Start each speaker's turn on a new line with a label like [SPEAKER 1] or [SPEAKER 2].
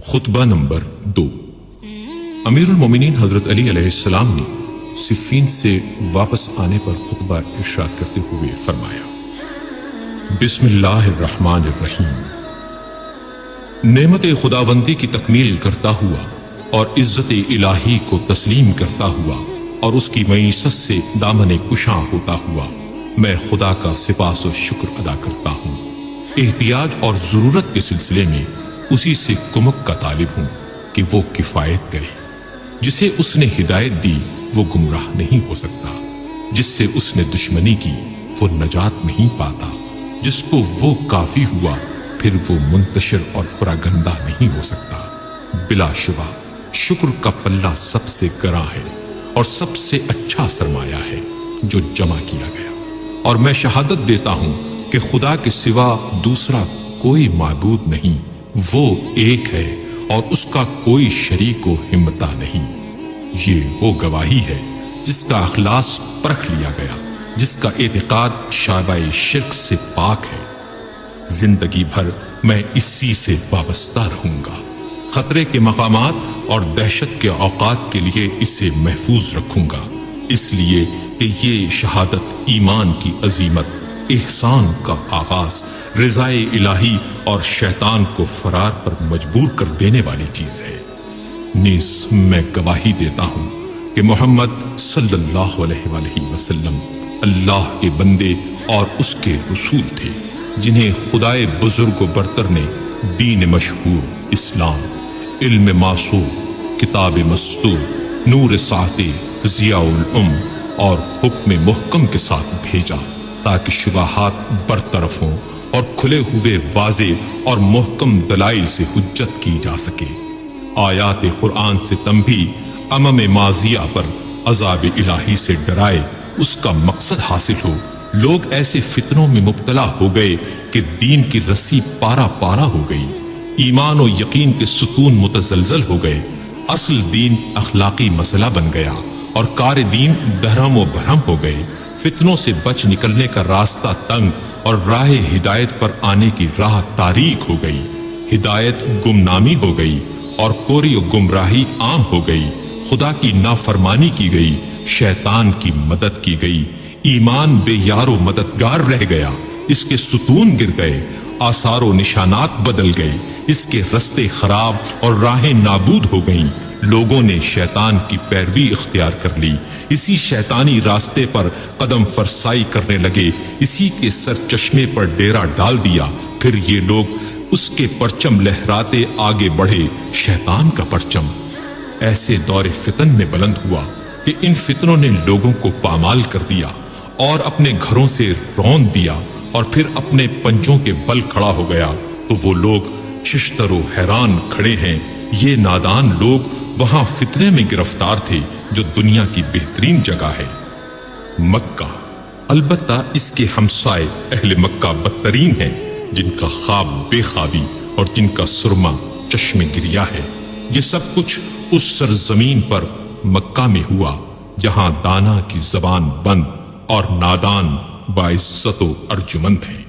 [SPEAKER 1] خطبہ نمبر 2۔ امیر المومنین حضرت علی علیہ السلام نے صفین سے واپس آنے پر خطبہ ارشاد کرتے ہوئے فرمایا، بسم اللہ الرحمن الرحیم۔ نعمت خداوندی کی تکمیل کرتا ہوا اور عزت الہی کو تسلیم کرتا ہوا اور اس کی معیشت سے دامن کشاں ہوتا ہوا میں خدا کا سپاس و شکر ادا کرتا ہوں۔ احتیاج اور ضرورت کے سلسلے میں اسی سے کمک کا طالب ہوں کہ وہ کفایت کرے۔ جسے اس نے ہدایت دی وہ گمراہ نہیں ہو سکتا، جس سے اس نے دشمنی کی وہ نجات نہیں پاتا، جس کو وہ کافی ہوا پھر وہ منتشر اور پراگندہ نہیں ہو سکتا۔ بلا شبہ شکر کا پلہ سب سے گراں ہے اور سب سے اچھا سرمایہ ہے جو جمع کیا گیا، اور میں شہادت دیتا ہوں کہ خدا کے سوا دوسرا کوئی معبود نہیں، وہ ایک ہے اور اس کا کوئی شریک و ہمتا نہیں۔ یہ وہ گواہی ہے جس کا اخلاص پرکھ لیا گیا، جس کا اعتقاد شعبہ شرک سے پاک ہے۔ زندگی بھر میں اسی سے وابستہ رہوں گا، خطرے کے مقامات اور دہشت کے اوقات کے لیے اسے محفوظ رکھوں گا، اس لیے کہ یہ شہادت ایمان کی عظیمت، احسان کا آغاز، رضائے الہی اور شیطان کو فرار پر مجبور کر دینے والی چیز ہے۔ نیز میں گواہی دیتا ہوں کہ محمد صلی اللہ علیہ وآلہ وسلم اللہ کے بندے اور اس کے رسول تھے، جنہیں خدائے بزرگ و برتر نے دین مشہور اسلام، علم معصوم، کتاب مستور، نور ساطع، ضیاء الام اور حکم محکم کے ساتھ بھیجا تاکہ شبہات برطرف ہوں اور کھلے ہوئے واضح اور محکم دلائل سے حجت کی جا سکے۔ آیات قرآن سے تنبیہ امم ماضیہ پر عذاب الہی سے ڈرائے، اس کا مقصد حاصل ہو۔ لوگ ایسے فتنوں میں مبتلا ہو گئے کہ دین کی رسی پارا پارا ہو گئی، ایمان و یقین کے ستون متزلزل ہو گئے، اصل دین اخلاقی مسئلہ بن گیا اور کار دین دھرم و بھرم ہو گئے۔ فتنوں سے بچ نکلنے کا راستہ تنگ اور راہ ہدایت پر آنے کی راہ تاریک ہو گئی۔ ہدایت گمنامی ہو گئی اور کوری و گمراہی عام ہو گئی۔ خدا کی نافرمانی کی گئی، شیطان کی مدد کی گئی، ایمان بے یار و مددگار رہ گیا، اس کے ستون گر گئے، آثار و نشانات بدل گئے، اس کے رستے خراب اور راہیں نابود ہو گئیں۔ لوگوں نے شیطان کی پیروی اختیار کر لی، اسی شیطانی راستے پر قدم فرسائی کرنے لگے، اسی کے سر چشمے پر ڈیرا ڈال دیا۔ پھر یہ لوگ اس کے پرچم لہراتے آگے بڑھے، شیطان کا پرچم ایسے دور فتن میں بلند ہوا کہ ان فتنوں نے لوگوں کو پامال کر دیا اور اپنے گھروں سے روند دیا، اور پھر اپنے پنجوں کے بل کھڑا ہو گیا۔ تو وہ لوگ ششتر و حیران کھڑے ہیں، یہ نادان لوگ وہاں فتنے میں گرفتار تھے جو دنیا کی بہترین جگہ ہے مکہ۔ البتہ اس کے ہمسائے اہل مکہ بدترین ہیں، جن کا خواب بے خوابی اور جن کا سرما چشم گریا ہے۔ یہ سب کچھ اس سرزمین پر مکہ میں ہوا جہاں دانا کی زبان بند اور نادان باعزت و ارجمند ہیں۔